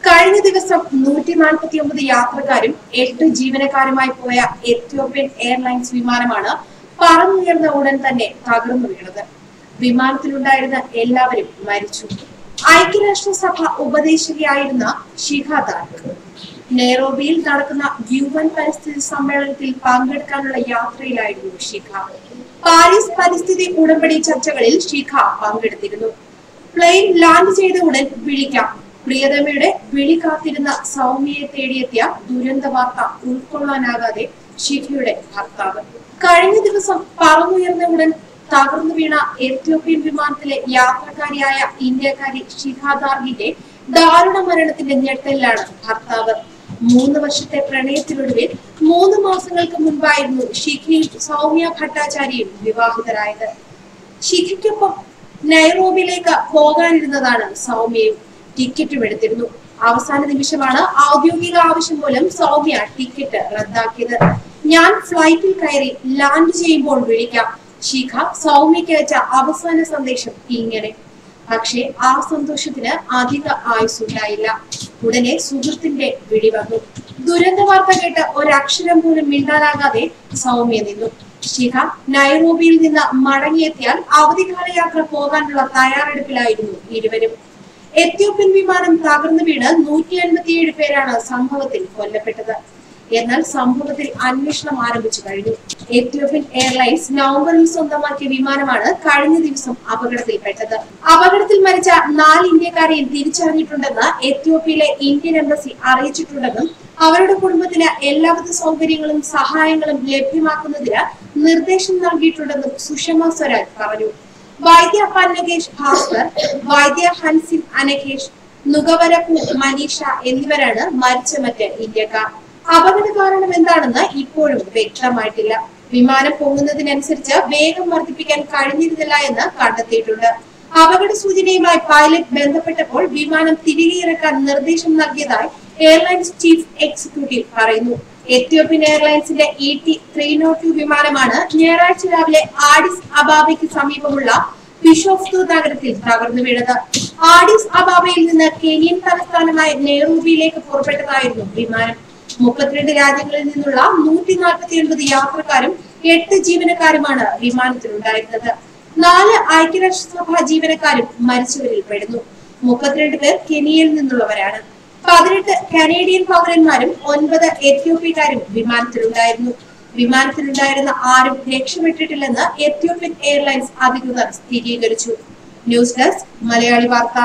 കഴിഞ്ഞ ദിവസം 149 യാത്രക്കാരും 8 ജീവനക്കാരുമായി പോയ എത്യോപ്യൻ എയർലൈൻസ് വിമാനമാണ് പറന്നുയർന്ന ഉടൻ തന്നെ തകർന്നു വീണത്. വിമാനത്തിലുണ്ടായിരുന്ന എല്ലാവരും മരിച്ചു. ഐക്യരാഷ്ട്രസഭ ഉപദേശകയായിരുന്ന ഷിഖ ദാർഗ് നെയ്റോബിയിൽ നടക്കുന്ന UN പരിസ്ഥിതി സമ്മേളനത്തിൽ പങ്കെടുക്കാനുള്ള യാത്രയിലായിരുന്നു ഷിഖ. പാരീസ് പരിസ്ഥിതി ഉടമ്പടി ചർച്ചകളിൽ ഷിഖ പങ്കെടുത്തിരുന്നു. പ്ലെയിൻ ലാൻഡ് ചെയ്ത ഉടൻ വിളിക്കാം പ്രിയതമയുടെ വിളി കാത്തിരുന്ന സൗമ്യയെ തേടിയെത്തിയ ദുരന്ത വാർത്ത ഉൾക്കൊള്ളാനാകാതെ ഷിഖയുടെ ഭർത്താവ് കഴിഞ്ഞ ദിവസം പറന്നുയർന്ന ഉടൻ തകർന്നു വീണ എത്യോപ്യൻ വിമാനത്തിലെ യാത്രക്കാരിയായ ഇന്ത്യക്കാരി ഷിഖ ദാർഗിന്റെ ദാരുണ മരണത്തിന്റെ ഞെട്ടലിലാണ് ഭർത്താവ്. 3 വർഷത്തെ പ്രണയത്തിനൊടുവിൽ 3 മാസങ്ങൾക്ക് മുൻപായിരുന്നു ഷിഖയും സൗമ്യ ഭട്ടാചാര്യയും വിവാഹിതരായത്. ഷിഖയ്ക്കൊപ്പം നൈറോബിയിലേക്ക് പോകാനിരുന്നതാണ് സൗമ്യയും. ടിക്കറ്റും എടുത്തിരുന്നു. അവസാന നിമിഷമാണ് ഔദ്യോഗിക ആവശ്യം മൂലം സൗമ്യ ടിക്കറ്റ് റദ്ദാക്കിയത്. ഞാൻ ഫ്ലൈറ്റിൽ കയറി ലാൻഡ് ചെയ്യുമ്പോൾ വിളിക്കാം. ഷിഖ സൗമ്യയ്ക്ക് അയച്ച അവസാന സന്ദേശം ഇങ്ങനെ. പക്ഷേ ആ സന്തോഷത്തിന് അധിക ആയുസ്സുണ്ടായില്ല. ഉടനെ സുഹൃത്തിന്റെ വിളി വന്നു. ദുരന്ത വാർത്ത കേട്ട് ഒരക്ഷരം പോലും മിണ്ടാനാകാതെ സൗമ്യ നിന്നു. ഷിഖ നൈറോബിയിൽ നിന്ന് മടങ്ങിയെത്തിയാൽ അവധിക്കാല യാത്ര പോകാനുള്ള തയ്യാറെടുപ്പിലായിരുന്നു ഇരുവരും. എത്യോപ്യൻ വിമാനം തകർന്നു വീണ് 157 പേരാണ് സംഭവത്തിൽ കൊല്ലപ്പെട്ടത്. എന്നാൽ സംഭവത്തിൽ അന്വേഷണം ആരംഭിച്ചു കഴിഞ്ഞു. എത്യോപ്യൻ എയർലൈൻസ് നവംബറിൽ സ്വന്തമാക്കിയ വിമാനമാണ് കഴിഞ്ഞ ദിവസം അപകടത്തിൽപ്പെട്ടത്. അപകടത്തിൽ മരിച്ച 4 ഇന്ത്യക്കാരെയും തിരിച്ചറിഞ്ഞിട്ടുണ്ടെന്ന് എത്യോപ്യയിലെ ഇന്ത്യൻ എംബസി അറിയിച്ചിട്ടുണ്ടെന്നും അവരുടെ കുടുംബത്തിന് എല്ലാവിധ സൗകര്യങ്ങളും സഹായങ്ങളും ലഭ്യമാക്കുന്നതിന് നിർദ്ദേശം നൽകിയിട്ടുണ്ടെന്നും സുഷമ സ്വരാജ് പറഞ്ഞു. വൈദ്യ പന്നകേഷ് ഭാസ്കർ, വൈദ്യ ഹൻസിൻ അനകേഷ്, നുഗവരപു മനീഷ എന്നിവരാണ് മരിച്ച മറ്റ് ഇന്ത്യക്കാർ. അപകട കാരണം എന്താണെന്ന് ഇപ്പോഴും വ്യക്തമായിട്ടില്ല. വിമാനം പൊങ്ങുന്നതിനനുസരിച്ച് വേഗം വർദ്ധിപ്പിക്കാൻ കഴിഞ്ഞിരുന്നില്ല എന്ന് കണ്ടെത്തിയിട്ടുണ്ട്. അപകട സൂചനയുമായി പൈലറ്റ് ബന്ധപ്പെട്ടപ്പോൾ വിമാനം തിരികെ ഇറക്കാൻ നിർദ്ദേശം നൽകിയതായി എയർലൈൻസ് ചീഫ് എക്സിക്യൂട്ടീവ് പറയുന്നു. എത്യോപ്യൻ എയർലൈൻസിന്റെ ET-302 വിമാനമാണ് ഞായറാഴ്ച രാവിലെ ആഡിസ് അബാബയ്ക്ക് സമീപമുള്ള ബിഷോഫ്തു നഗരത്തിൽ തകർന്നു വീണത്. ആഡിസ് അബാബയിൽ നിന്ന് കെനിയൻ തലസ്ഥാനമായ നെയ്റോബിയിലേക്ക് പുറപ്പെട്ടതായിരുന്നു വിമാനം. 32 രാജ്യങ്ങളിൽ നിന്നുള്ള 149 യാത്രക്കാരും 8 ജീവനക്കാരുമാണ് വിമാനത്തിലുണ്ടായിരുന്നത്. 4 ഐക്യരാഷ്ട്രസഭ ജീവനക്കാരും മരിച്ചവരിൽ പെടുന്നു. 32 പേർ കെനിയയിൽ നിന്നുള്ളവരാണ്. 18 കനേഡിയൻ പൗരന്മാരും 9 എത്യോപ്യക്കാരും വിമാനത്തിലുണ്ടായിരുന്നു. വിമാനത്തിലുണ്ടായിരുന്ന ആരും രക്ഷപ്പെട്ടിട്ടില്ലെന്ന് എത്യോപ്യൻ എയർലൈൻസ് അധികൃതർ സ്ഥിരീകരിച്ചു. ന്യൂസ് ഡെസ്ക് മലയാളി വാർത്ത.